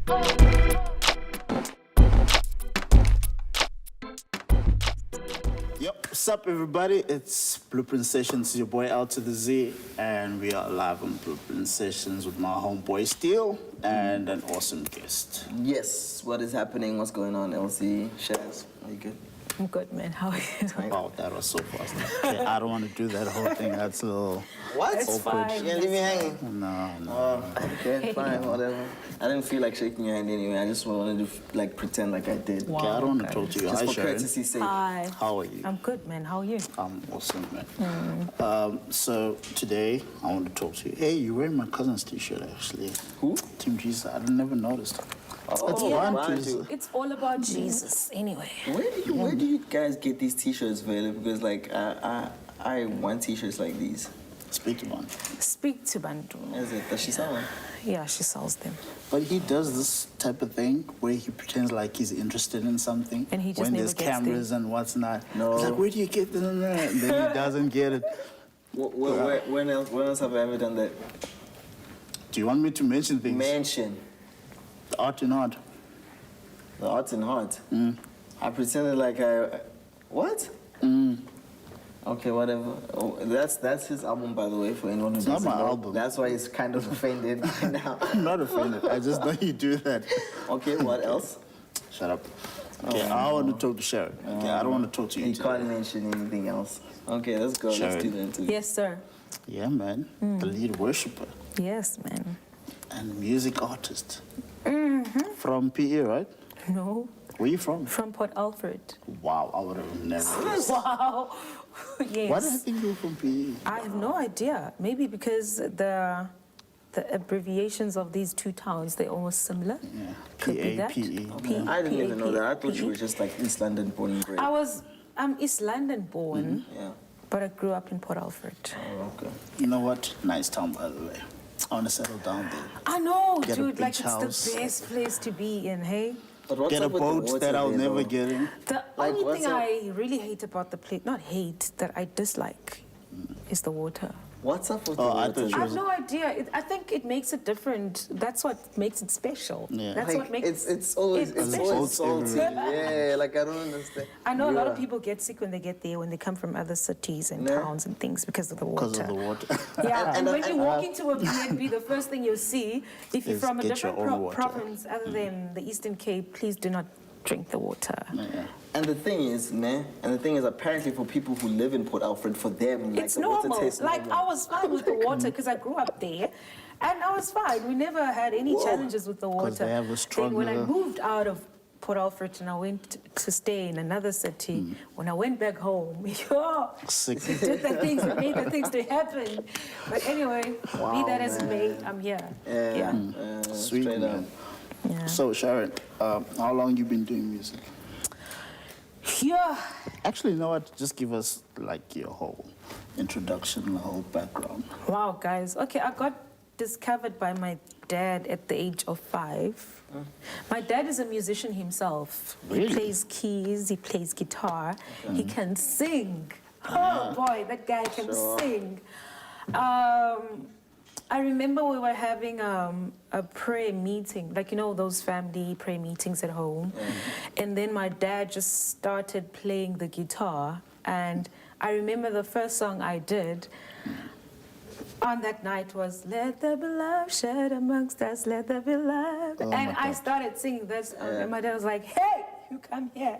Yep, what's up everybody? It's Blueprint Sessions, your boy L-Zee, and we are live on Blueprint Sessions with my homeboy Steel and an awesome guest. Yes, what is happening? What's going on, L-Zee? Shaz, are you good? I'm good, man. How are you? Wow, that was so fast. Okay, I don't want to do that whole thing. That's a little What? awkward. fine. You gonna leave me hanging? No. Okay, fine, whatever. I didn't feel like shaking your hand anyway. I just wanted to like pretend like I did. Okay, I don't want to talk to you. Just Hi, for Sharon. courtesy's sake. Hi. How are you? I'm good, man. How are you? I'm awesome, man. So today I want to talk to you. Hey, you're wearing my cousin's t-shirt, actually. Who? Team Jesus. I never noticed. Oh, It's yeah. fun to... It's all about Jesus, anyway. Where do you guys get these t-shirts available? Because like I want t-shirts like these. Speak to one. Speak to Bantu. Is it? Does she sell them? Yeah, she sells them. But he does this type of thing where he pretends like he's interested in something. And he just when never there's gets cameras and what's not. No. He's like, where do you get this and that? And then he doesn't get it. When else have I ever done that? Do you want me to mention things? Mention. The art and art. The Arts and Heart. I pretended like what? Okay, whatever. Oh, that's his album, by the way, for anyone who It's not doesn't my know. album. That's why he's kind of offended right now. I'm not offended. I just know you do that. Okay, what else? Shut up. Okay, I want to talk to Sharon. Okay, I don't want to talk to you. He today. can't mention anything else. Okay, let's go. Sharon. Let's do that too. Yes, sir. Yeah, man. The lead worshiper Yes, man. and music artist. From PE, right? No, Where you from? from Port Alfred. Wow, I would have never guessed. Wow. Yes. Why did I think you were from PE? I have no idea. Maybe because the abbreviations of these two towns, they're almost similar. Yeah, Could be that. PAPE. I didn't even know that. I thought you PE. were just like East London born and bred. I'm East London born, Yeah. but I grew up in Port Alfred. Oh, okay. You know what? Nice town, by the way. I want to settle down there. I know, Get a dude. Like, beach it's house. the best place to be in, hey? But what's Get a up with the boat water that I'll there, never though? get in. The Like, only what's thing up? I really hate about the place, not hate, that I dislike, is the water. What's up with Oh, the I water? thought you I was- have no idea. I think it makes it different. That's what makes it special. Yeah. That's Like, what makes it's always it's always special. salty. Yeah, like I don't understand. I know a lot of Yeah. people get sick when they get there, when they come from other cities and No. towns and things because of the water. Because of the water. Yeah, and when you and- walk into a B&B, the first thing you'll see, if you're Is from a get different your own water. province other than the Eastern Cape, please do not drink the water. Yeah. And the thing is, apparently for people who live in Port Alfred, for them, like It's the water normal. tastes Like, normal. I was fine with the water because I grew up there. And I was fine. We never had any challenges with the water. 'Cause they have a Then when I stronger- moved out of Port Alfred and I went to stay in another city, when I went back home, Sick. did the things, made the things to happen. But anyway, be that as it may, I'm here. Yeah. Sweet, Straight up. man. Yeah. So, Sharon, how long you been doing music? Yeah. Actually, you know what? Just give us, like, your whole introduction, the whole background. Wow, guys. Okay, I got discovered by my dad at the age of 5. My dad is a musician himself. Really? He plays keys, he plays guitar, he can sing. Oh boy, that guy can sing. I remember we were having a prayer meeting, like, you know, those family prayer meetings at home. And then my dad just started playing the guitar. And I remember the first song I did on that night was "Let there be love shed amongst us, let there be love." Oh, and my I God. started singing this, and my dad was like, "Hey, you come here.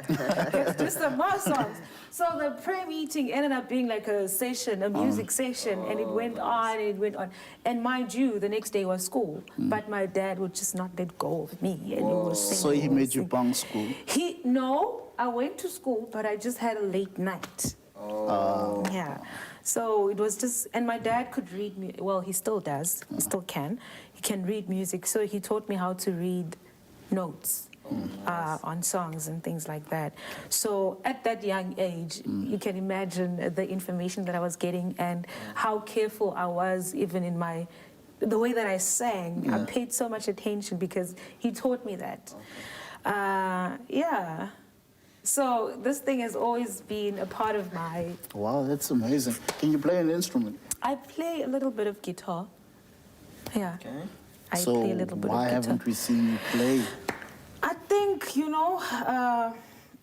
Let's do some more songs." So the prayer meeting ended up being like a session, a music session, and it went on, and it went on. And mind you, the next day was school, but my dad would just not let go of me, and he was singing. So he he was made you singing. bunk school? No, I went to school, but I just had a late night. Yeah. So it was just, and my dad could read, well, he still does, he still can. He can read music, so he taught me how to read notes on songs and things like that. So at that young age, you can imagine the information that I was getting and how careful I was even in the way that I sang. I paid so much attention because he taught me that. Yeah. So this thing has always been a part of my... Wow, that's amazing. Can you play an instrument? I play a little bit of guitar. Yeah. Okay. I play a little bit of why guitar. haven't we seen you play? I think,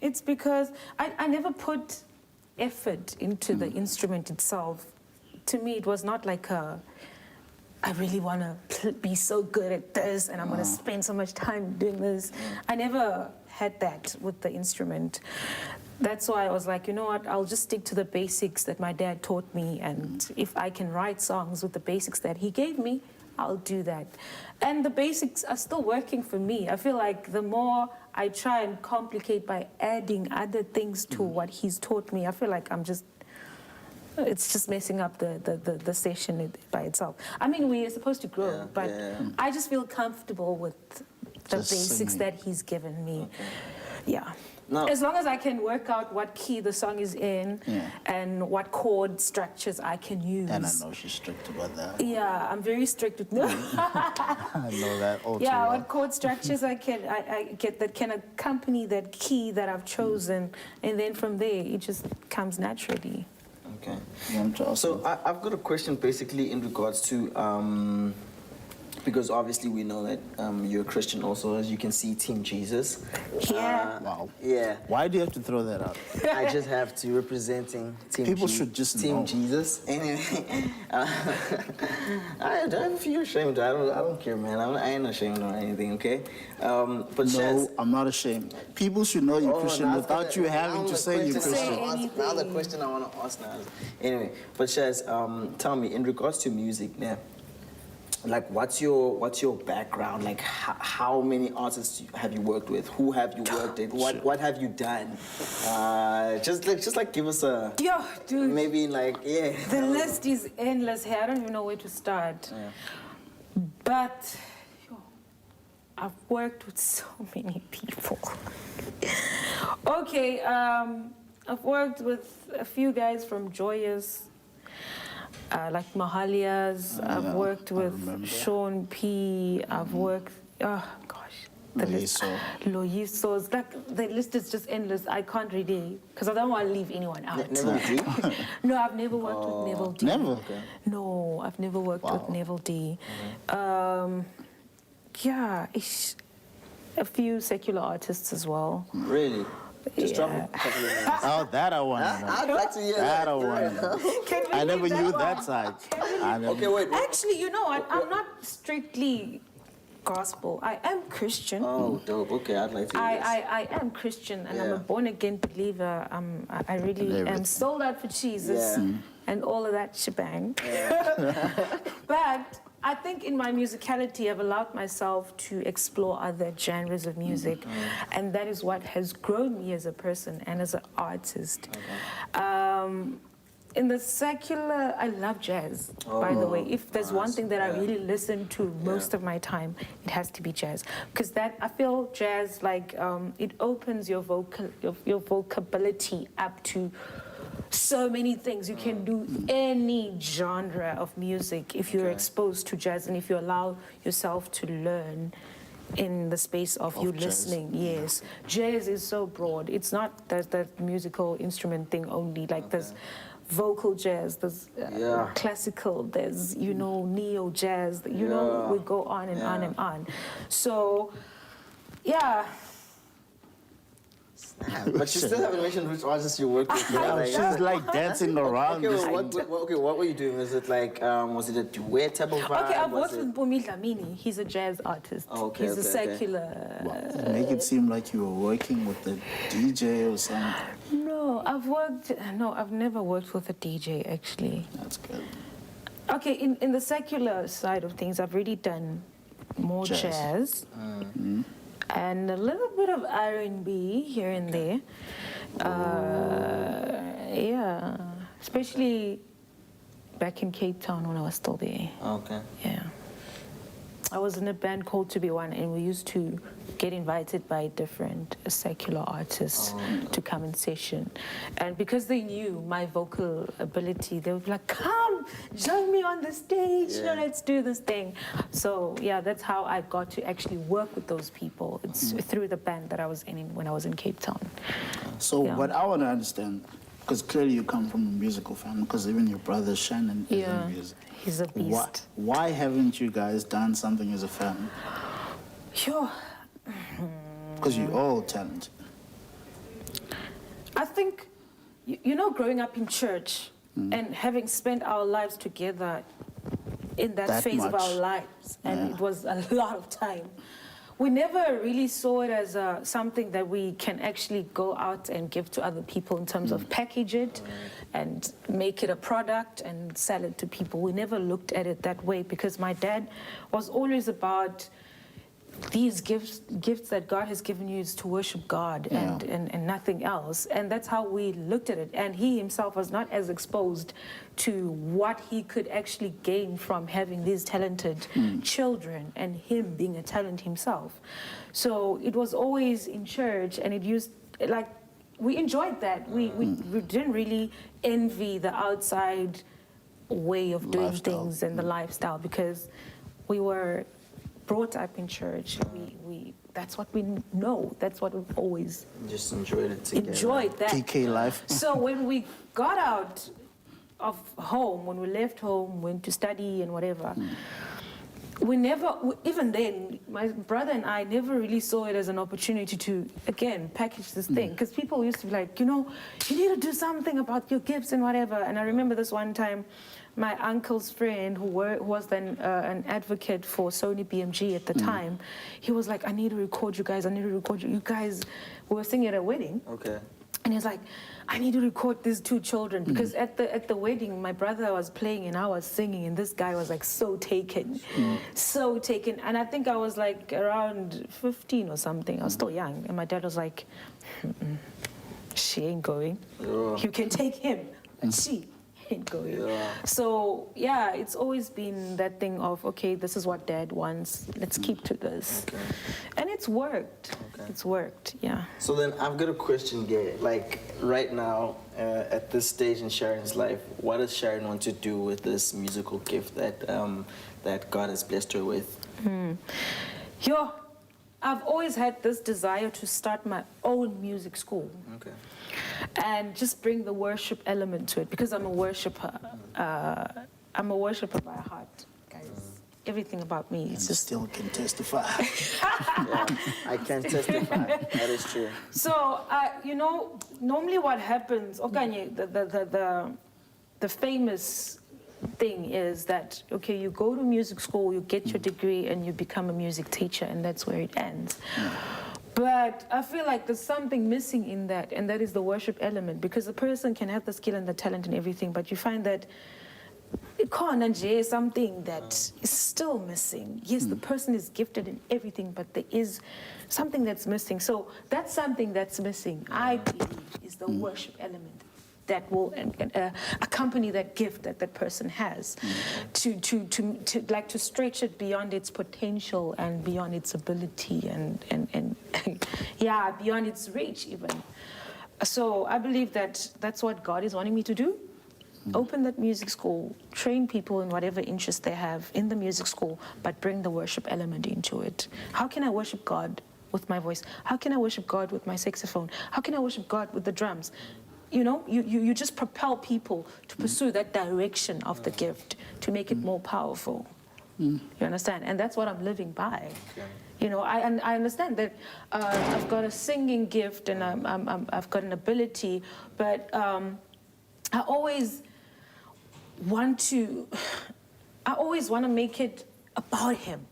it's because I never put effort into the instrument itself. To me, it was not like I really want to be so good at this and I'm going to spend so much time doing this. I never had that with the instrument. That's why I was like, you know what, I'll just stick to the basics that my dad taught me, and if I can write songs with the basics that he gave me, I'll do that. And the basics are still working for me. I feel like the more I try and complicate by adding other things to what he's taught me, I feel like it's just messing up the session by itself. I mean, we are supposed to grow, but I just feel comfortable with the Just basics singing. that he's given me. Okay. Yeah. Now- As long as I can work out what key the song is in and what chord structures I can use. And I know she's strict about that. Yeah, I'm very strict with I know that all too yeah, well. what chord structures I get that can accompany that key that I've chosen, and then from there it just comes naturally. Okay. So, So I've got a question basically in regards to, because obviously we know that you're a Christian also, as you can see, Team Jesus. Yeah. wow. Yeah. Why do you have to throw that out? I just have to representing Team People should just Team know. Jesus. Anyway, I don't feel ashamed. I don't care, man. I ain't ashamed or anything, okay? But No, I'm not ashamed. People should know you're Oh, Christian now without the- you now having the to say you're question I Christian. wanna ask- Now the question I want to ask now is, anyway, but Shaz, tell me, in regards to music, now, like, what's your background? Like, how many artists have you worked with? Who have you worked with? What have you done? Just like give us a Yo, dude. maybe like The list is endless here. I don't even know where to start. Yeah. But I've worked with so many people. Okay, I've worked with a few guys from Joyous, like Mahalias. I've yeah, worked I with remember. Sean P. I've worked, oh gosh. The list. Loyiso. Like, the list is just endless. I can't really, because I don't want to leave anyone out. Never D? No, I've never worked with Neville D. Never? Okay. No, I've never worked with Neville D. Yeah, a few secular artists as well. Really? Just drop Yeah. a couple of names. Oh, that I want to know. I'd like to hear That that. I want to know. Can we I never leave knew one? that side. I never Okay, wait. Actually, you know what? I'm not strictly gospel. I am Christian. Oh, dope. Okay, I'd like to hear this. I am Christian, and I'm Yeah. a born-again believer. I really am Everything. sold out for Jesus Yeah. and all of that shebang. But I think in my musicality, I've allowed myself to explore other genres of music, and that is what has grown me as a person and as an artist. In the secular, I love jazz, by the way. If there's one thing that I really listen to most of my time, it has to be jazz. Because that, I feel jazz, like, it opens your vocability up to so many things. You can do any genre of music if you're exposed to jazz and if you allow yourself to learn in the space of you jazz. listening. Yes, jazz is so broad. It's not that musical instrument thing only. Like there's vocal jazz, there's classical, there's neo jazz. We go on and on and on. So, yeah. But you still haven't mentioned which artists you worked with. know. She's like dancing around. Okay, this what were you doing? Was it like, was it a duet type of vibe? Okay, I've Was worked it- with Bumi Dlamini. He's a jazz artist. Oh, okay, He's a okay, okay. secular. Wow. Make it seem like you were working with the DJ or something. No, I've never worked with a DJ actually. That's good. Okay, in the secular side of things, I've really done more jazz. And a little bit of R&B here and there. Yeah, especially back in Cape Town when I was still there. Okay. Yeah. I was in a band called To Be One, and we used to get invited by different secular artists to come and session. And because they knew my vocal ability, they would be like, come, join me on the stage, let's do this thing. So, yeah, that's how I got to actually work with those people. It's through the band that I was in when I was in Cape Town. So Yeah. what I want to understand, Because clearly you come from a musical family, because even your brother Shannon is Yeah, in music. he's a beast. Why haven't you guys done something as a family? Sure. Because you're all talented. I think, you know, growing up in church and having spent our lives together in that phase of our lives, and it was a lot of time. We never really saw it as something that we can actually go out and give to other people in terms of package it and make it a product and sell it to people. We never looked at it that way because my dad was always about these gifts that God has given you is to worship God and nothing else. And that's how we looked at it. And he himself was not as exposed to what he could actually gain from having these talented children and him being a talent himself. So it was always in church, and it used, like, we enjoyed that. We didn't really envy the outside way of doing things and the lifestyle, because we were brought up in church. We that's what we know. That's what we've always just enjoyed it together. Enjoyed that. KK life. So when we got out of home, when we left home, went to study and whatever, we never, even then, my brother and I never really saw it as an opportunity to, again, package this thing. Because people used to be like, you know, you need to do something about your gifts and whatever. And I remember this one time, my uncle's friend, who was then an advocate for Sony BMG at the time, he was like, I need to record you guys. I need to record you. You guys, we were singing at a wedding. Okay. And he's like, I need to record these two children, because at the wedding, my brother was playing and I was singing, and this guy was like so taken, so taken. And I think I was like around 15 or something. I was still young. And my dad was like, she ain't going. You can take him, and she ain't going. So yeah, it's always been that thing of, okay, this is what dad wants. Let's keep to this. And it's worked. It's worked, yeah. So then I've got a question, Gay. Like right now, at this stage in Sharon's life, what does Sharon want to do with this musical gift that that God has blessed her with? I've always had this desire to start my own music school. Okay. And just bring the worship element to it, because I'm a worshiper. I'm a worshiper by heart, guys. Everything about me is just... Still can testify. Yeah, I can testify. That is true. So, you know, normally what happens, okay, the famous thing is that, okay, you go to music school, you get your degree, and you become a music teacher, and that's where it ends. But I feel like there's something missing in that, and that is the worship element, because the person can have the skill and the talent and everything, but you find that is something that is still missing. Yes, the person is gifted in everything, but there is something that's missing. So that's something that's missing, I believe, is the worship element that will accompany that gift that that person has, to stretch it beyond its potential and beyond its ability and yeah, beyond its reach even. So I believe that that's what God is wanting me to do. Open that music school, train people in whatever interest they have in the music school, but bring the worship element into it. How can I worship God with my voice? How can I worship God with my saxophone? How can I worship God with the drums? You know, you just propel people to pursue that direction of the gift to make it more powerful. You understand? And that's what I'm living by. You know, I understand that I've got a singing gift and I've got an ability, but I always want to make it about him.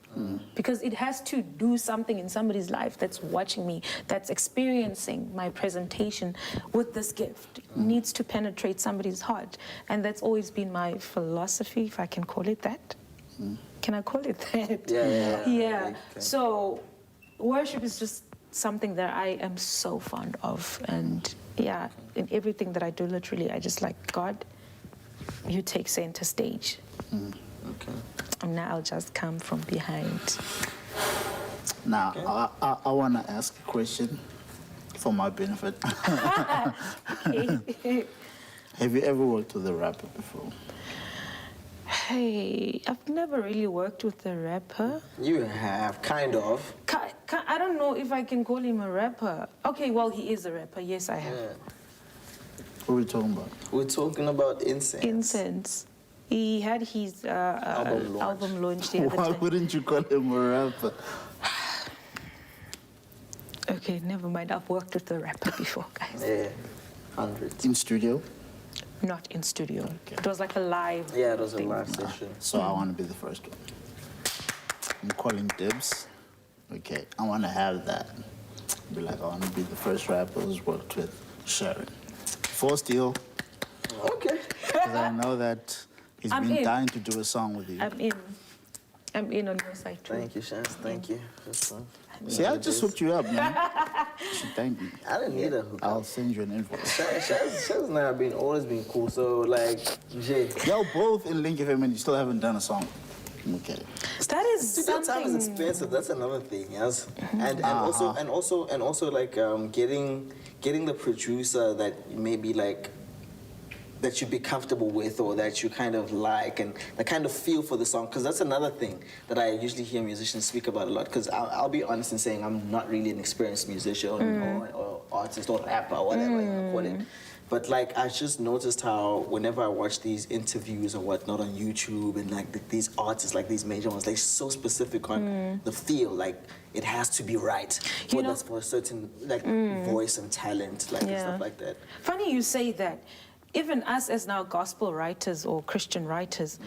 Because it has to do something in somebody's life that's watching me, that's experiencing my presentation with this gift. It needs to penetrate somebody's heart. And that's always been my philosophy, if I can call it that. Can I call it that? Yeah. Okay. So worship is just something that I am so fond of. And yeah, in everything that I do, literally, I just like, God, you take center stage. Okay. And now I'll just come from behind. Now, I want to ask a question for my benefit. Have you ever worked with a rapper before? Hey, I've never really worked with a rapper. You have, kind of. I don't know if I can call him a rapper. Okay, well, he is a rapper. Yes, I have. What are we talking about? We're talking about Incense. Incense. He had his album launch the other Why time. wouldn't you call him a rapper? Okay, never mind. I've worked with a rapper before, guys. Yeah, hundreds. In studio? Not in studio. Okay. It was like a live. Yeah, it was a thing. live session. So I want to be the first one. I'm calling dibs. Okay, I want to have that. Be like, I want to be the first rapper who's worked with Sharon. For Steel, Okay. because I know that he's I'm been in. dying to do a song with you. I'm in on your side too. Thank you, Shaz. Thank you. That's fun. See, I just hooked you up, man. You should thank me. I didn't need a hookup. I'll send you an invoice. Shaz and I have always been cool. So like, Jay. Y'all both in Link FM and you still haven't done a song. Okay. That is Studio time is something. expensive. That's another thing, yes. And also getting the producer that maybe like that you'd be comfortable with or that you kind of like and the kind of feel for the song, because that's another thing that I usually hear musicians speak about a lot, because I'll be honest in saying I'm not really an experienced musician or artist or rapper or whatever you want to call it. But like I just noticed how whenever I watch these interviews or whatnot on YouTube and like these artists, like these major ones, they're so specific on the feel, like it has to be right You know- that's for a certain like voice and talent, like and Yeah. stuff like that. Funny you say that. Even us as now gospel writers or Christian writers,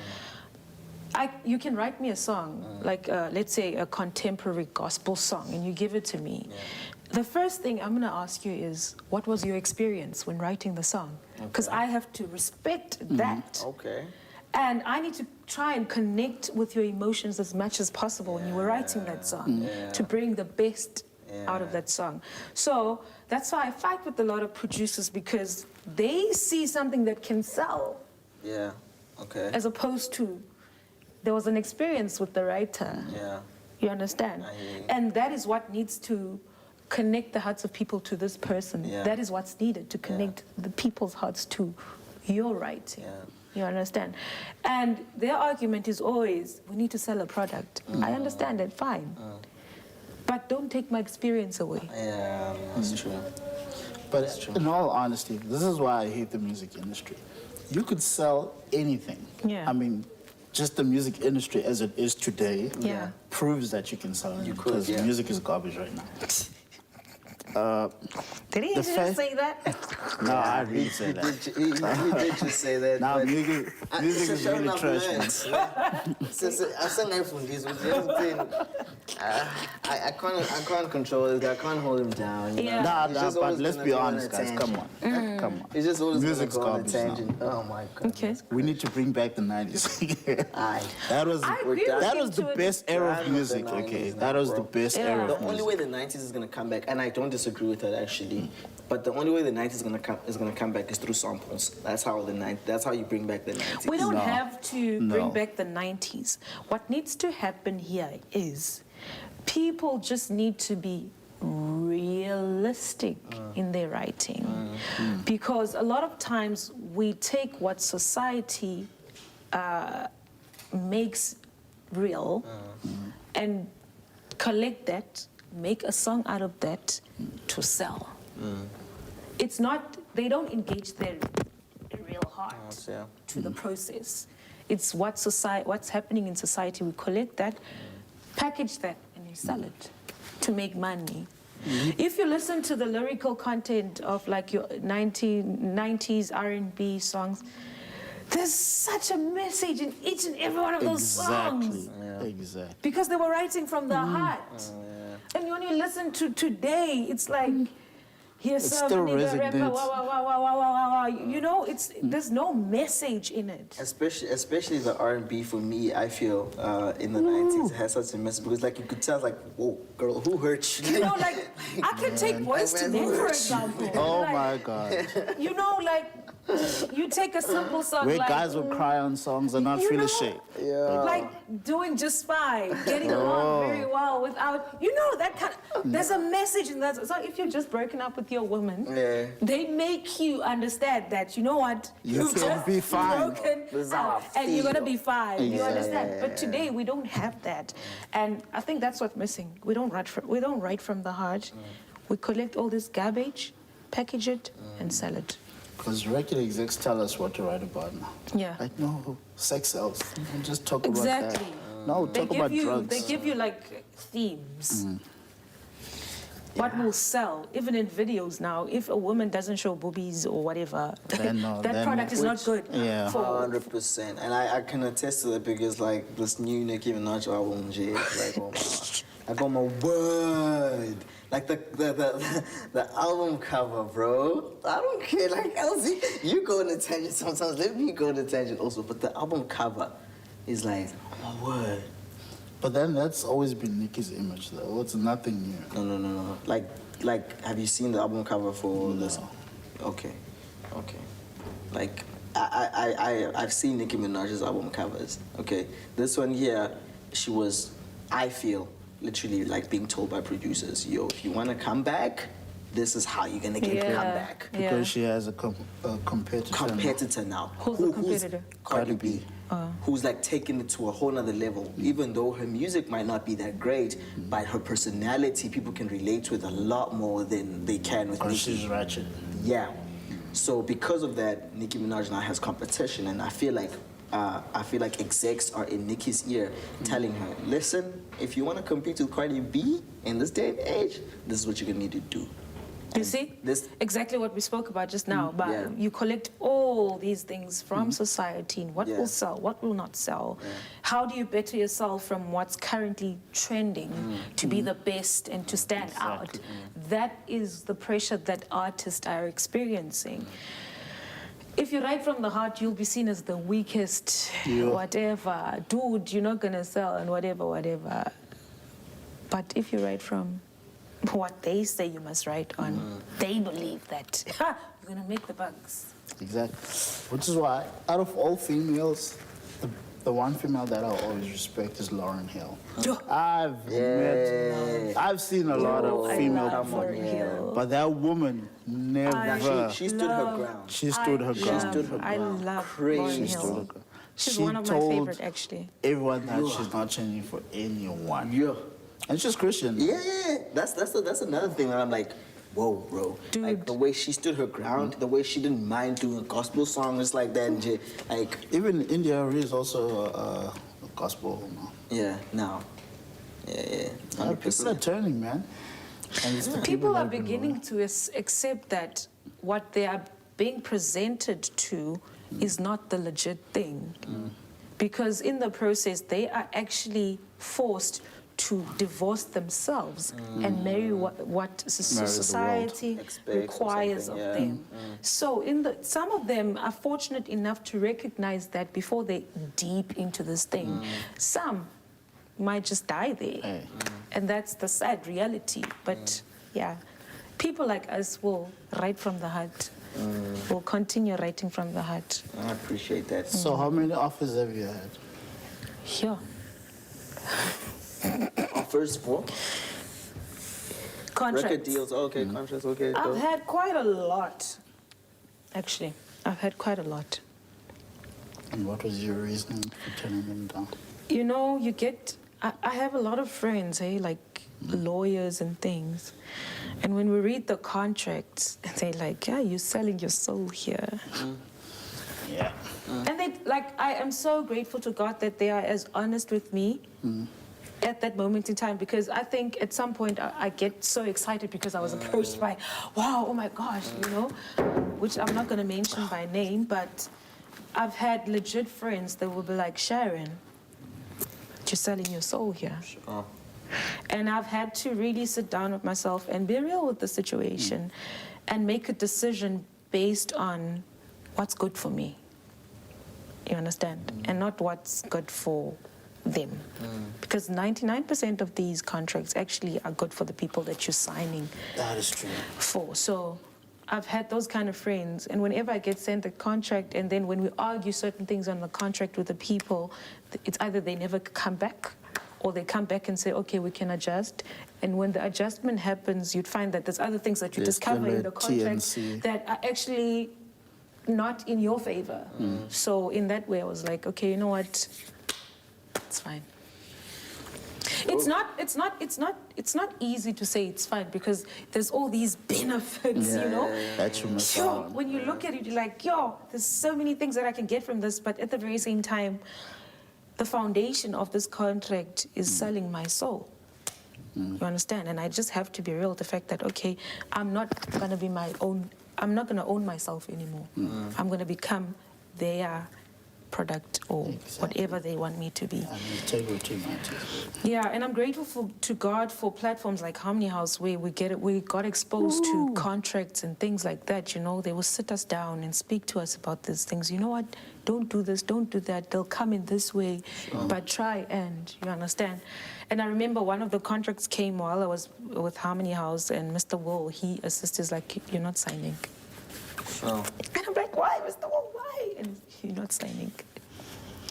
you can write me a song, like let's say a contemporary gospel song, and you give it to me. The first thing I'm going to ask you is, what was your experience when writing the song? Because I have to respect that. Okay. And I need to try and connect with your emotions as much as possible when you were writing that song to bring the best out of that song. So that's why I fight with a lot of producers, because they see something that can sell Yeah. Okay. as opposed to there was an experience with the writer. Yeah. You understand? I hear you. And that is what needs to connect the hearts of people to this person. Yeah. That is what's needed to connect the people's hearts to your writing. Yeah. You understand? And their argument is always, we need to sell a product. I understand that, fine. But don't take my experience away. Yeah, that's true. But in all honesty, this is why I hate the music industry. You could sell anything. Yeah. I mean, just the music industry as it is today Yeah. proves that you can sell anything. You could, because yeah. music is garbage right now. Did he The just fact- say that? No, I really say that. He did just say that. Now, but music is really trash, man. I sang that from this. I can't control it. I can't hold him down. You know? Yeah. He's Nah, just but always let's gonna be go on honest, a guys. Come on. tangent. Come on. He's just always Music's gonna go on a garbage now. tangent. Oh my god. Okay. We need to bring back the 90s. Aye. That was I agree with that him was the to an best era of extent. music, Done with the okay? 90s That now, was bro. the best Yeah. era The of only music. way the 90s is gonna come back, and I don't disagree with that actually, but the only way the 90s is gonna come back is through samples. That's how you bring back the 90s. We don't No. have to bring No. back the 90s. What needs to happen here is people just need to be realistic in their writing. Because a lot of times we take what society makes real and collect that, make a song out of that to sell. It's not, they don't engage their real heart Yeah. to the process. It's what's happening in society. We collect that, package that, and we sell it to make money. If you listen to the lyrical content of like your 90s R&B songs, there's such a message in each and every one of those songs. Exactly. Because they were writing from the heart. And when you listen to today, it's like, here's It some still nigga rapper, resonates. wow. You know, there's no message in it. Especially the R&B for me, I feel in the 90s has such a message, because like you could tell, like, whoa, girl, who hurt you? You know, like, I can take Boys to Men, for example. Oh Like, my God. You know, like, you take a simple song Where like... guys would cry on songs and not You feel know, ashamed. like doing just fine, getting along very well without, you know, that kind of, there's a message in that. So if you're just breaking up with your woman, they make you understand that, you know what, You you've can just be fine. broken This is how up I and you're gonna feel. be fine. You Exactly. understand? But today we don't have that, and I think that's what's missing. We don't write from the heart. We collect all this garbage, package it, and sell it. Because record execs tell us what to write about now. Yeah. Like, no, sex sells. You can just talk about Exactly. that. No, talk about drugs. They give you like themes. What will sell, even in videos now, if a woman doesn't show boobies or whatever, Then no, that then product is not good. Yeah. 100%. And I can attest to that because, like, this new Nicki Minaj album, Jay, like, oh my, like, oh my word. Like, the album cover, bro. I don't care. Like, L-Zee, you go on a tangent sometimes. Let me go on a tangent also. But the album cover is like, oh my word. But then that's always been Nicki's image, though. It's nothing new. No. Like, have you seen the album cover for this? Okay. Like, I've seen Nicki Minaj's album covers. Okay, this one here, she was, I feel, literally like being told by producers, yo, if you want to come back, this is how you're gonna get come back. Because she has a competitor. Now. Who's the competitor? Cardi B. Who's like taking it to a whole nother level. Even though her music might not be that great, but her personality, people can relate to it a lot more than they can with Nicki. She's ratchet. Yeah. So because of that, Nicki Minaj now has competition, and I feel like execs are in Nicki's ear telling her, listen, if you want to compete with Cardi B in this day and age, this is what you're gonna need to do. You see? Exactly what we spoke about just now. But you collect all these things from society. What will sell? What will not sell? How do you better yourself from what's currently trending to be the best and to stand out? That is the pressure that artists are experiencing. If you write from the heart, you'll be seen as the weakest, whatever. Dude, you're not going to sell and whatever. But if you write from what they say you must write on, they believe that you're going to make the bucks. Exactly. Which is why, out of all females, the one female that I always respect is Lauryn Hill. I've seen a lot of female performers, but that woman never. She stood her ground. She stood her ground. I love Lauryn Hill. She's one of my favorite, actually. Everyone that she's not changing for anyone. Yeah. And she's Christian. Yeah. That's another thing that I'm like, whoa, bro. Dude. Like, the way she stood her ground, the way she didn't mind doing gospel songs like that, and like... Even India is also a gospel now. Yeah, now. Yeah. 100%. People are turning, man. And it's the People are beginning to accept that what they are being presented to is not the legit thing. Because in the process, they are actually forced to divorce themselves and marry what society requires of them. So some of them are fortunate enough to recognize that before they deep into this thing. Some might just die there. And that's the sad reality. But yeah, people like us will write from the heart. We'll continue writing from the heart. I appreciate that. So how many offers have you had? Sure. Offers for? Contracts. Record deals, okay, contracts, okay. I've had quite a lot, actually. I've had quite a lot. And what was your reasoning for turning them down? You know, I have a lot of friends, like lawyers and things. And when we read the contracts, they're like, yeah, you're selling your soul here. Yeah. And I am so grateful to God that they are as honest with me at that moment in time, because I think at some point I get so excited because I was approached by, wow, oh my gosh, which I'm not going to mention by name, but I've had legit friends that will be like, Sharon, you're selling your soul here. And I've had to really sit down with myself and be real with the situation and make a decision based on what's good for me. You understand? And not what's good for them. Because 99% of these contracts actually are good for the people that you're signing. That is true. For. So I've had those kind of friends, and whenever I get sent a contract, and then when we argue certain things on the contract with the people, it's either they never come back, or they come back and say, okay, we can adjust. And when the adjustment happens, you'd find that there's other things that you discover in the contract that are actually not in your favor. So in that way, I was like, okay, you know what? It's fine. It's not easy to say it's fine because there's all these benefits, you know. That you miss Yo, out on. when you look at it, you're like, yo, there's so many things that I can get from this, but at the very same time, the foundation of this contract is selling my soul. You understand? And I just have to be real with the fact that, okay, I'm not gonna be my own, I'm not gonna own myself anymore. I'm gonna become their product or whatever they want me to be. And integrity matters. Yeah, and I'm grateful to God for platforms like Harmony House where we got exposed to contracts and things like that, you know. They will sit us down and speak to us about these things. You know what? Don't do this, don't do that. They'll come in this way, but try and, you understand? And I remember one of the contracts came while I was with Harmony House and Mr. Will, he assisted, like, you're not signing. Oh. And I'm like, why, Mr. Will, why? And you're not signing.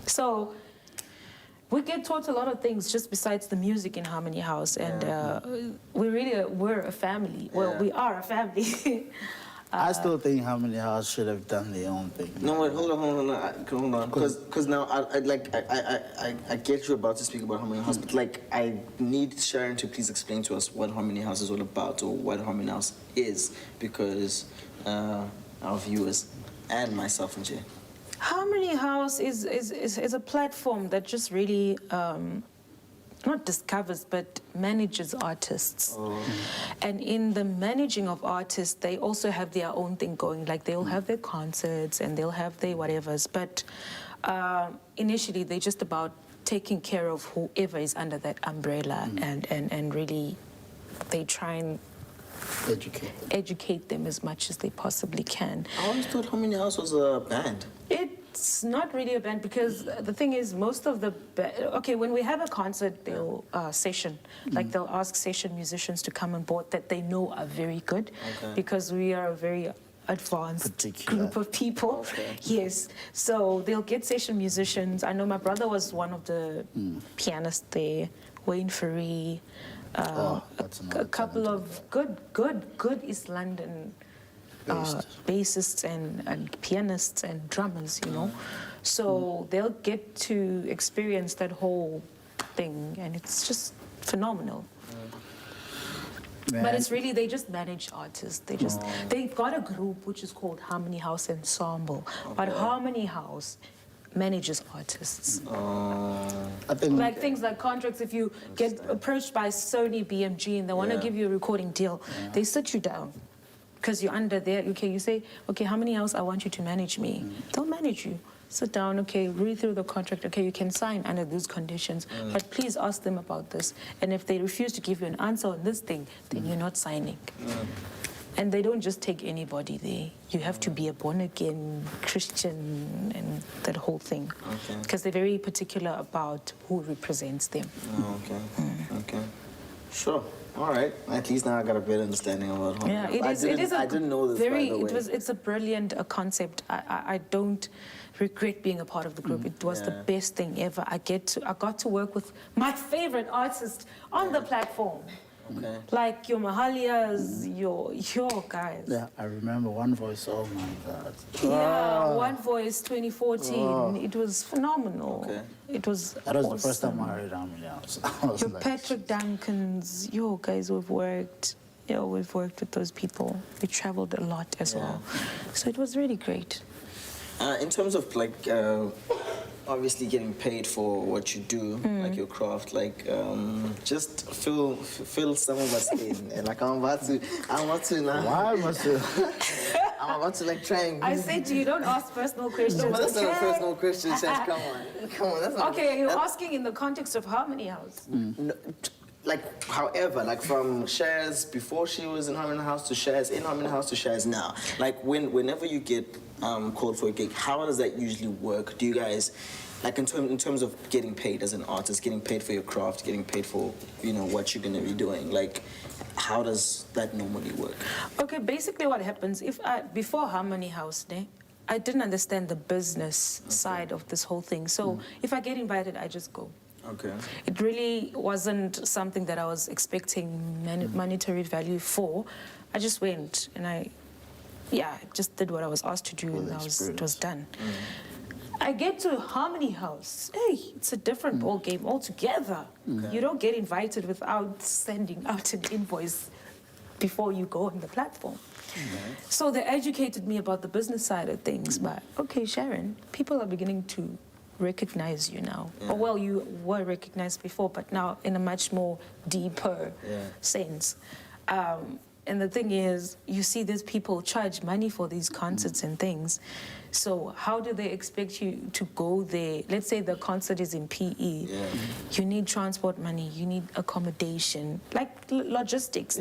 So we get taught a lot of things just besides the music in Harmony House. And we really were a family. Well, we are a family. I still think Harmony House should have done their own thing. No, wait, hold on. Because now I get you about to speak about Harmony House, but like I need Sharon to please explain to us what Harmony House is all about or what Harmony House is, because our viewers and myself and Jay. Harmony House is a platform that just really not discovers but manages artists. And in the managing of artists, they also have their own thing going. Like they'll have their concerts and they'll have their whatevers, but initially they're just about taking care of whoever is under that umbrella and really they try and educate them as much as they possibly can. I always thought Harmony House was a band. It's not really a band because the thing is, most of the okay, when we have a concert, they'll session, like they'll ask session musicians to come on board that they know are very good, because we are a very advanced group of people. Yes, so they'll get session musicians. I know my brother was one of the pianists there, Wayne Ferry, a couple of good East London bassists and pianists and drummers, you know. So they'll get to experience that whole thing, and it's just phenomenal. But it's really, they just manage artists. They've got a group which is called Harmony House Ensemble, but Harmony House manages artists. I think like things like contracts, if you get approached by Sony BMG and they want to give you a recording deal, they sit you down. Because you're under there, okay, you say, okay, Harmony House, I want you to manage me. They'll manage you. Sit down, okay, read through the contract, okay, you can sign under these conditions, but please ask them about this. And if they refuse to give you an answer on this thing, then you're not signing. And they don't just take anybody there. You have to be a born-again Christian and that whole thing. Because they're very particular about who represents them. Okay. Sure. All right. At least now I got a better understanding about Harmony. Yeah, I didn't know this, by the way. It's a brilliant concept. I don't regret being a part of the group. It was the best thing ever. I got to work with my favorite artist on the platform. Okay. Like your Mahalias, your guys. Yeah, I remember One Voice. Oh my God. Yeah, One Voice 2014. It was phenomenal. Okay. It was That was awesome. the first time I heard Harmony House. I was Your like, Patrick Duncans, guys, we've worked with those people. We traveled a lot as well. So it was really great. In terms of like obviously getting paid for what you do, like your craft, like just fill some of us in. And like I'm about to now. why must you? I'm about to like try and. I said to you, don't ask personal questions. No, but that's not a okay? personal question, Chaz. Come on. That's not. Okay, you're asking in the context of Harmony House. No, like, however, like from Shares before she was in Harmony House to Shares in Harmony House to Shares now. Like whenever you get called for a gig, how does that usually work? Do you guys, like in terms of getting paid as an artist, getting paid for your craft, getting paid for what you're gonna be doing, like how does that normally work? Okay, basically what happens before Harmony House, I didn't understand the business side of this whole thing. So if I get invited, I just go. Okay. It really wasn't something that I was expecting monetary value for. I just went and I just did what I was asked to do, and it was done. I get to Harmony House. Hey, it's a different ball game altogether. You don't get invited without sending out an invoice before you go on the platform. So they educated me about the business side of things. But okay, Sharon, people are beginning to recognize you now. Or well, you were recognized before, but now in a much more deeper sense. And the thing is, you see these people charge money for these concerts and things. So how do they expect you to go there? Let's say the concert is in PE. You need transport money, you need accommodation, like logistics,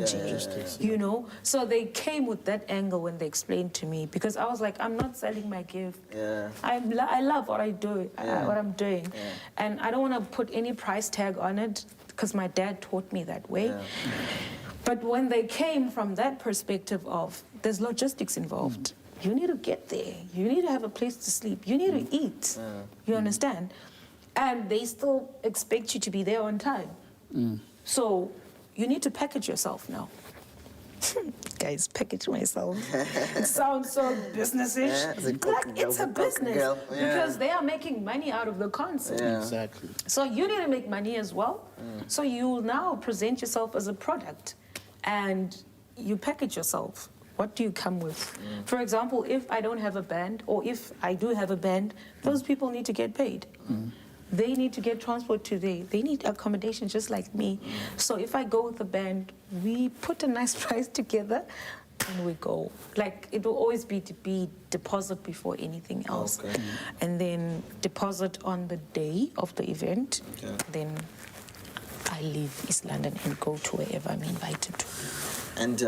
you know? So they came with that angle when they explained to me, because I was like, I'm not selling my gift. I love what I do, what I'm doing. And I don't want to put any price tag on it, because my dad taught me that way. But when they came from that perspective of there's logistics involved, you need to get there, you need to have a place to sleep, you need to eat, you understand? And they still expect you to be there on time. So you need to package yourself now. Guys, package myself. It sounds so business-ish. Like, it's a business, because they are making money out of the concert. Exactly. So you need to make money as well. So you now present yourself as a product, and you package yourself. What do you come with? For example, if I don't have a band, or if I do have a band, those people need to get paid. They need to get transport today. They need accommodation just like me. So if I go with a band, we put a nice price together and we go. Like, it will always be to be deposit before anything else. And then deposit on the day of the event. Then I leave East London and go to wherever I'm invited to. And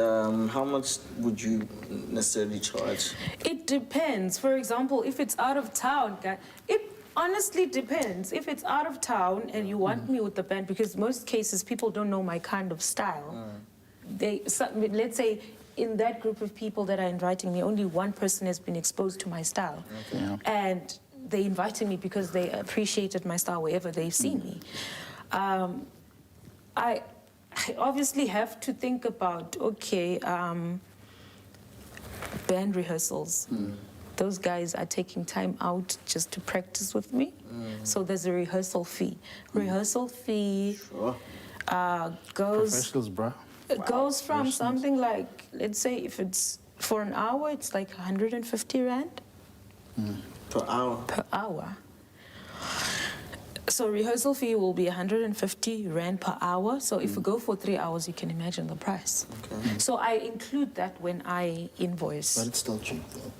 how much would you necessarily charge? It depends. For example, if it's out of town, it honestly depends. If it's out of town and you want me with the band, because most cases people don't know my kind of style. Let's say in that group of people that are inviting me, only one person has been exposed to my style. And they invited me because they appreciated my style wherever they've seen me. I obviously have to think about, okay, band rehearsals. Those guys are taking time out just to practice with me. So there's a rehearsal fee. Rehearsal fee goes... Professionals, bro. It goes from something like, let's say if it's for an hour, it's like 150 Rand. Per hour? Per hour. So rehearsal fee will be 150 Rand per hour. So if we go for 3 hours, you can imagine the price. So I include that when I invoice. But it's still cheap, though.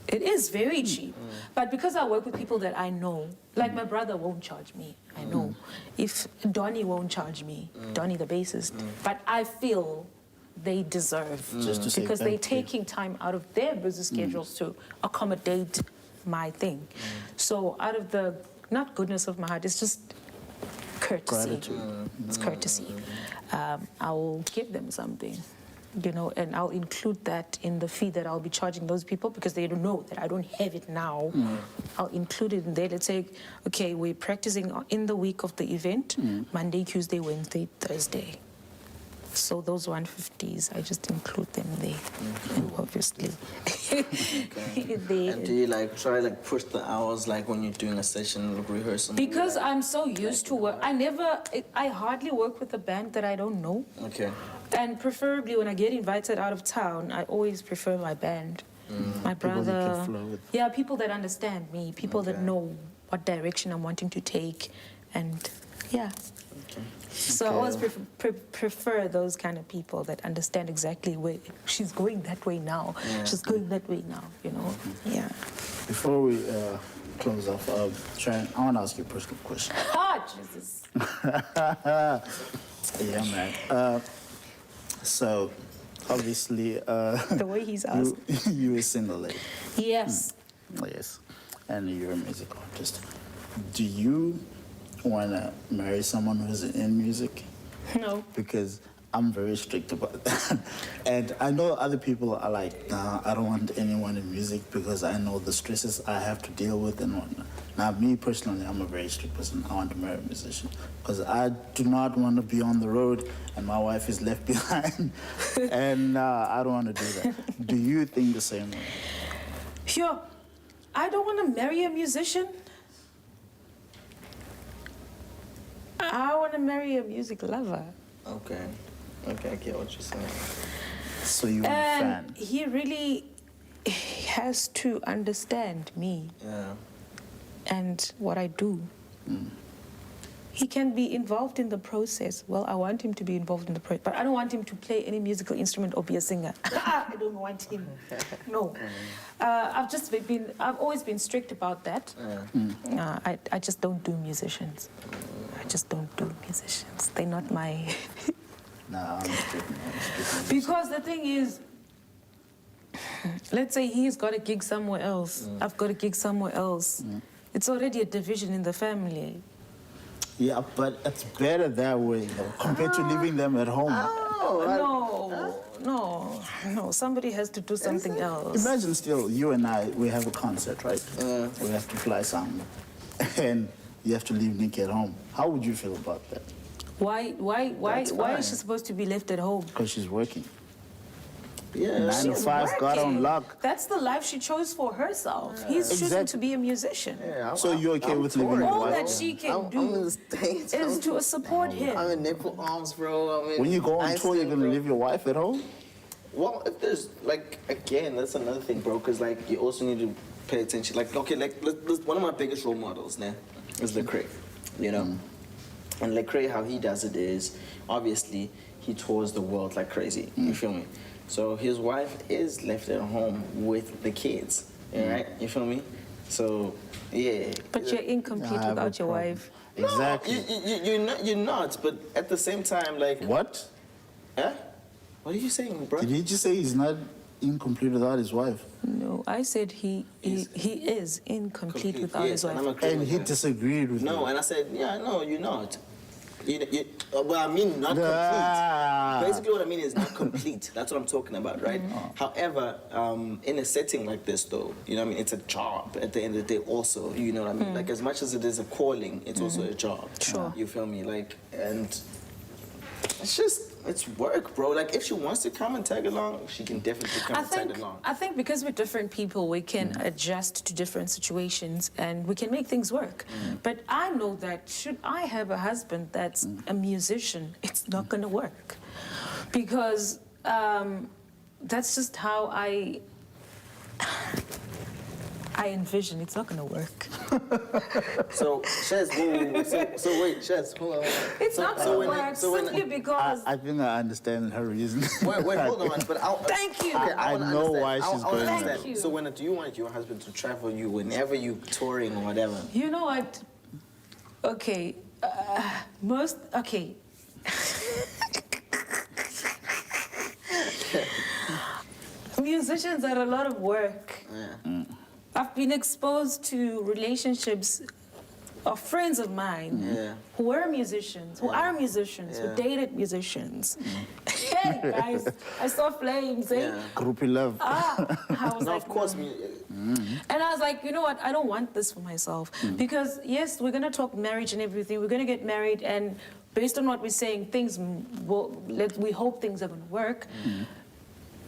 It is very cheap. But because I work with people that I know, like my brother won't charge me, I know. If Donnie won't charge me, Donnie the bassist, but I feel they deserve, Just to say because thank they're taking time out of their busy schedules to accommodate my thing. So out of the, not goodness of my heart, it's just courtesy. Gratitude. It's courtesy. I will give them something, you know, and I'll include that in the fee that I'll be charging those people, because they don't know that I don't have it now. I'll include it in there. Let's say, okay, we're practicing in the week of the event, Monday, Tuesday, Wednesday, Thursday. So those 150s, I just include them there, and obviously. And do you like try like push the hours like when you're doing a session like rehearsal? Because I'm so used to work, I hardly work with a band that I don't know. And preferably when I get invited out of town, I always prefer my band. My brother. People you can flow with. Yeah, people that understand me, people that know what direction I'm wanting to take, and yeah. So I always prefer those kind of people that understand exactly where she's going that way now. She's going that way now, you know? Yeah. Before we close off, Sharon, I want to ask you a personal question. Ah, Jesus. Yeah, man. So, obviously... the way he's asking. You a single lady. Yes. Yes. And you're a music artist. Do you want to marry someone who's in music? No. Because I'm very strict about that. And I know other people are like, nah, I don't want anyone in music because I know the stresses I have to deal with and whatnot. Now, me personally, I'm a very strict person. I want to marry a musician because I do not want to be on the road and my wife is left behind. And I don't want to do that. Do you think the same way? Sure. I don't want to marry a musician. I want to marry a music lover. Okay. Okay, I get what you're saying. So you're a And fan. he really has to understand me Yeah. and what I do. He can be involved in the process. Well, I want him to be involved in the process, but I don't want him to play any musical instrument or be a singer. I don't want him. No. I've always been strict about that. I just don't do musicians. I just don't do musicians. They're not my... Nah, I'm strict. Because the thing is, let's say he's got a gig somewhere else. I've got a gig somewhere else. It's already a division in the family. Yeah, but it's better that way, though, compared to leaving them at home. No. Somebody has to do something else. Imagine still, you and I, we have a concert, right? We have to fly somewhere. And you have to leave Nikki at home. How would you feel about that? Why is she supposed to be left at home? Because she's working. Yeah. 9 to 5, got on luck. That's the life she chose for herself. He's choosing to be a musician. Yeah, So you're okay with leaving your All wife? that she can do in the States. is to support him. I'm in nipple arms, bro. I'm in When you go on tour, you're going to bro. leave your wife at home? Well, if there's, like, again, that's another thing, bro, because, like, you also need to pay attention. Like, okay, like, one of my biggest role models, now, is Lecrae, you know? And Lecrae, how he does it is, obviously, he tours the world like crazy, you feel me? So his wife is left at home with the kids, right? You feel me? So, yeah. But you're incomplete I have a without your problem. wife. Exactly. You're not, but at the same time, like... What? Huh? What are you saying, bro? Did he just say he's not incomplete without his wife? No, I said he is incomplete Complete, without yes, his wife. and I'm agreeing And with he that. disagreed with No, you. and I said, yeah, no, you're not. Well, I mean, not Ah. complete. Basically, what I mean is not complete. That's what I'm talking about, right? However, in a setting like this, though, you know what I mean? It's a job at the end of the day also, you know what I mean? Like, as much as it is a calling, it's also a job. Sure. You feel me? Like, and it's just, it's work, bro. Like, if she wants to come and tag along, she can definitely come and tag along. I think because we're different people, we can adjust to different situations and we can make things work. But I know that should I have a husband that's a musician, it's not going to work. Because that's just how I envision it's not going to work. So, Shez, so wait, Shez, hold on. It's not going to work simply because... I think I understand her reason. Wait, hold on. But Thank you. Okay, I wanna know understand. why she's I wanna going understand. Thank you. So do you want your husband to travel you whenever you touring or whatever? You know what? Okay. Okay. Musicians are a lot of work. Yeah. I've been exposed to relationships of friends of mine Yeah. who were musicians, who are musicians, who Yeah. dated musicians. Hey, guys, I saw flames, eh? Yeah. Groupie love. I was No, like, of course. no. And I was like, you know what? I don't want this for myself. Because, yes, we're going to talk marriage and everything. We're going to get married. And based on what we're saying, we hope things are going to work.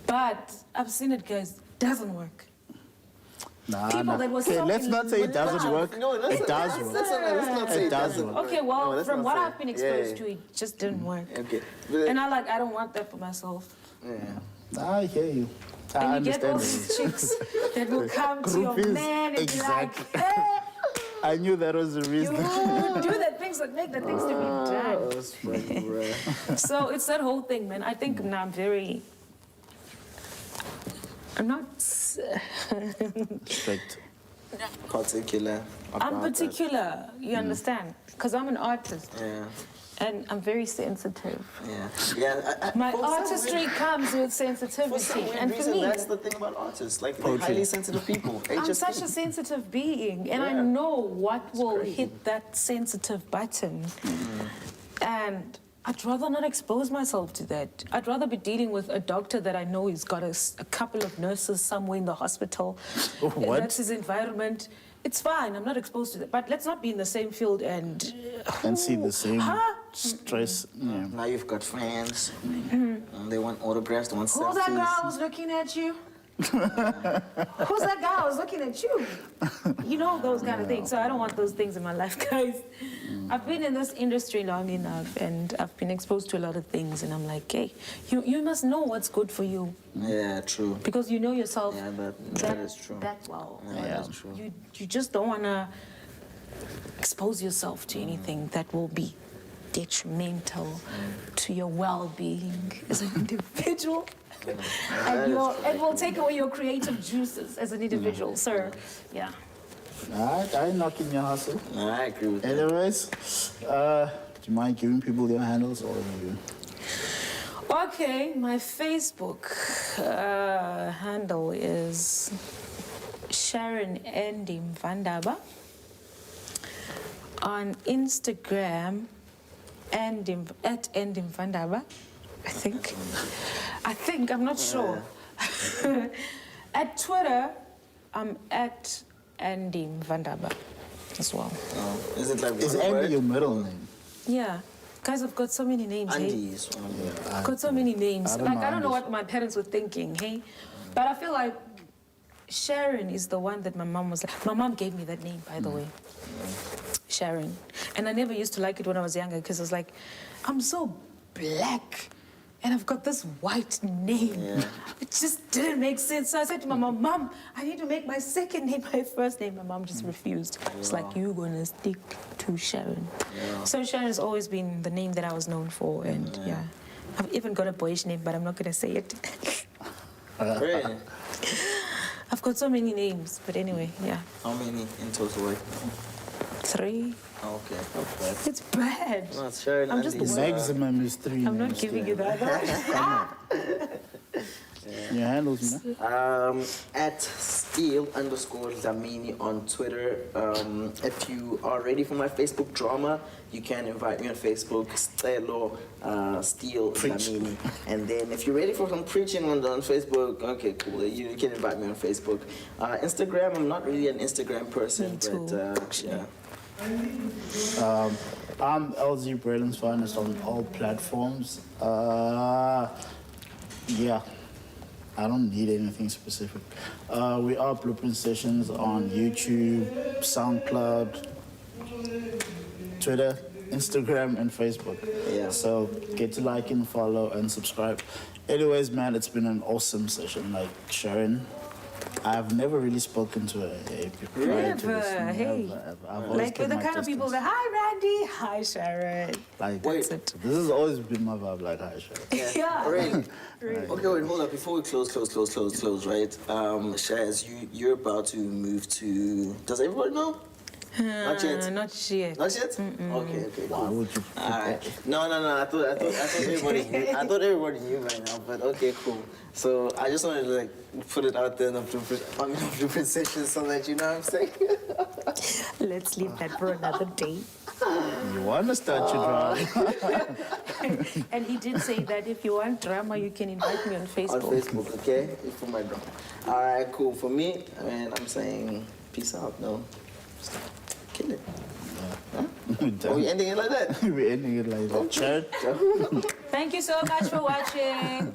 But I've seen it, guys. Doesn't work. People that were so let's not say it in doesn't love. work. No, It does work. Let's not say It does work. Okay, well, No, let's from not what say- I've been exposed yeah. to, it just didn't work. Okay. And I don't want that for myself. Yeah. I hear you. I And you get all understand. these chicks that will come to your Groupies, man and exactly. be like, hey, I knew that was the you reason. do the things that make the things to be done. That's funny, bro. So it's that whole thing, man. I think now I'm not... Strict. Particular. I'm about that. particular, you understand? Because I'm an artist. Yeah. And I'm very sensitive. Yeah. My for some artistry weird- comes with For some sensitivity. weird And for reason, me, that's the thing about artists. Like, they're Poetry. highly sensitive people. I'm such a sensitive being, and I Yeah. know what will crazy. hit that sensitive button. And I'd rather not expose myself to that. I'd rather be dealing with a doctor that I know he's got a couple of nurses somewhere in the hospital. What? That's his environment. It's fine, I'm not exposed to that. But let's not be in the same field and... And see the same Huh? stress. Yeah. Now you've got fans. And they want autographs, they want Who's that girl selfies. who's looking at you? Who's that guy? I was looking at you. You know, those kind of things. So I don't want those things in my life, guys. I've been in this industry long enough, and I've been exposed to a lot of things, and I'm like, hey, you must know what's good for you. Yeah, true. Because you know yourself. Yeah, that is true. That well. Yeah, that is true. You just don't want to expose yourself to anything that will be detrimental to your well-being as an individual. And it will take away your creative juices as an individual. So, yeah. Alright, I ain't knocking your hustle. I agree with that. Anyways, do you mind giving people your handles or you? Okay, my Facebook handle is Sharon Andy Mvandaba. On Instagram, at Andy Mvandaba, I think, I'm not sure. At Twitter, I'm at Andy Mvandaba as well. Oh, is it like Is one Andy word? your middle name? Yeah. Guys, I've got so many names, hey? Andy is one word. I've got so many names. I don't know what Andy's. my parents were thinking, hey? But I feel like Sharon is the one that my mom was like. My mom gave me that name, by the way. Sharon. And I never used to like it when I was younger because I was like, I'm so black and I've got this white name. Yeah. It just didn't make sense. So I said to my mom, Mom, I need to make my second name my first name. My mom just refused. It's like, you're going to stick to Sharon. Yeah. So Sharon's always been the name that I was known for. And yeah, I've even got a boyish name, but I'm not going to say it. Really? I've got so many names. But anyway, yeah. How many in total? Like? 3. Oh, okay. Not bad. It's bad. No, it's Sharon I'm just Andy's, the Maximum is 3 I'm not names, giving yeah. you that. Your handles, man? At Steel_Dlamini on Twitter. If you are ready for my Facebook drama, you can invite me on Facebook, Stelo Steel Dlamini. And then if you're ready for some preaching on Facebook, okay, cool. You can invite me on Facebook. Instagram, I'm not really an Instagram person, Me too, but yeah. I'm L-Zee Braden's finest on all platforms. Yeah, I don't need anything specific. We are Blueprint Sessions on YouTube, SoundCloud, Twitter, Instagram, and Facebook. Yeah. So get to like and follow and subscribe. Anyways, man, it's been an awesome session. Like Sharon, I've never really spoken to her prior to this. Never, hey. Ever. I've always Like, we're kept the my kind of people distance. that, hi, Randy, hi, Sharon. Like, Wait. That's it. this has always been my vibe, like, hi, Sharon. Yeah. Really? Okay, wait, hold up. Before we close, right? Shaz, you're about to move to... Does everybody know? Not yet? Not yet. Not yet? Okay, Why cool. would you? All right. No. I thought everybody knew. I thought everybody knew right now, but okay, cool. So I just wanted to like put it out there in the Blueprint Session so that you know what I'm saying. Let's leave that for another day. You want to start your drama? And he did say that if you want drama, you can invite me on On Facebook. Facebook, okay? For my drama. All right, cool. For me, man, I'm saying peace out. No, just kill it. Huh? Oh, we ending it like that? We're ending it like that. Sharon? Thank you so much for watching.